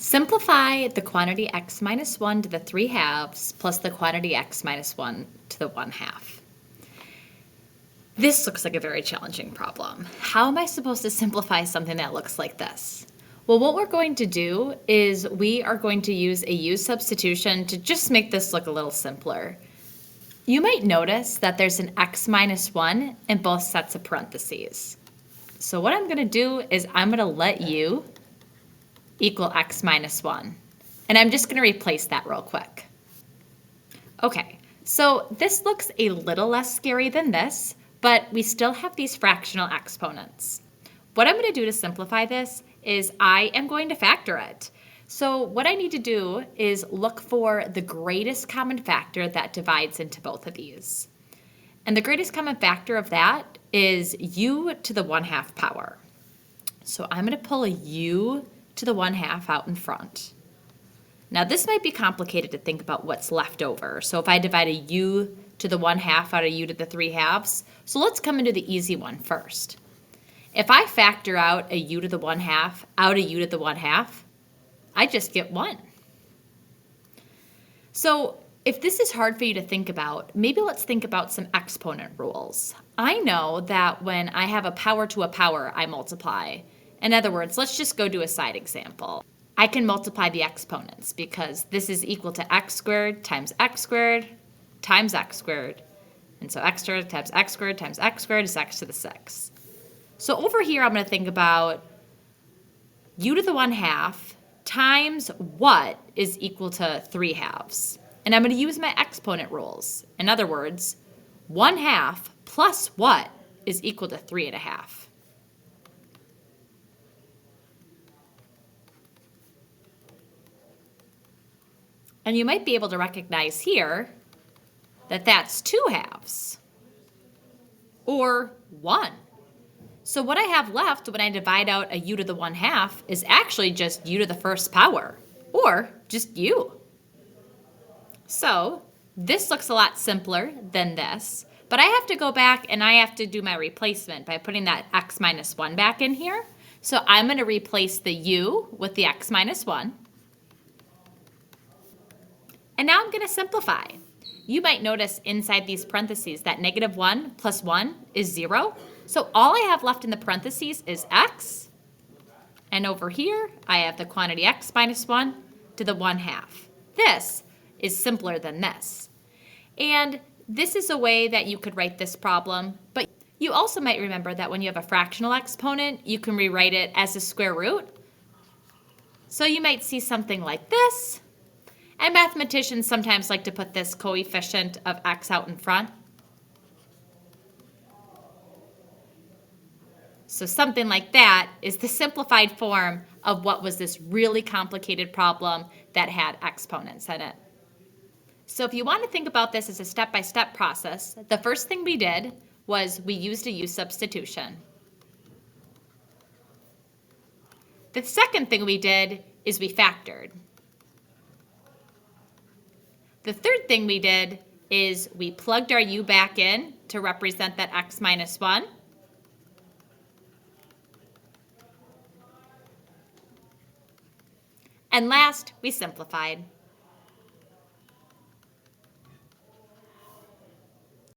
Simplify the quantity x minus 1 to the 3/2 plus the quantity x minus 1 to the 1/2. This looks like a very challenging problem. How am I supposed to simplify something that looks like this? Well, what we're going to do is we are going to use a u-substitution to just make this look a little simpler. You might notice that there's an x minus 1 in both sets of parentheses. So what I'm going to do is I'm going to let u equal x minus 1. And I'm just going to replace that real quick. Okay, so this looks a little less scary than this, but we still have these fractional exponents. What I'm going to do to simplify this is I am going to factor it. So what I need to do is look for the greatest common factor that divides into both of these. And the greatest common factor of that is u to the 1/2 power. So I'm going to pull a u to the 1/2 out in front. Now this might be complicated to think about what's left over. So if I divide a u to the 1/2 out of u to the 3/2, so let's come into the easy one first. If I factor out a u to the 1/2 out of u to the 1/2, I just get 1. So if this is hard for you to think about, maybe let's think about some exponent rules. I know that when I have a power to a power, I multiply. In other words, let's just go do a side example. I can multiply the exponents because this is equal to x squared times x squared times x squared. And so x squared times x squared times x squared is x to the 6. So over here, I'm going to think about u to the 1/2 times what is equal to 3/2. And I'm going to use my exponent rules. In other words, 1/2 plus what is equal to 3/2. And you might be able to recognize here that that's 2/2 or 1. So what I have left when I divide out a u to the 1/2 is actually just u to the 1st power, or just u. So this looks a lot simpler than this, but I have to go back and I have to do my replacement by putting that x minus 1 back in here. So I'm going to replace the u with the x minus 1. And now I'm going to simplify. You might notice inside these parentheses that -1 plus 1 is 0. So all I have left in the parentheses is x. And over here, I have the quantity x minus 1 to the 1/2. This is simpler than this. And this is a way that you could write this problem. But you also might remember that when you have a fractional exponent, you can rewrite it as a square root. So you might see something like this. And mathematicians sometimes like to put this coefficient of x out in front. So something like that is the simplified form of what was this really complicated problem that had exponents in it. So if you want to think about this as a step-by-step process, the first thing we did was we used a u-substitution. The second thing we did is we factored. The third thing we did is we plugged our u back in to represent that x minus 1. And last, we simplified.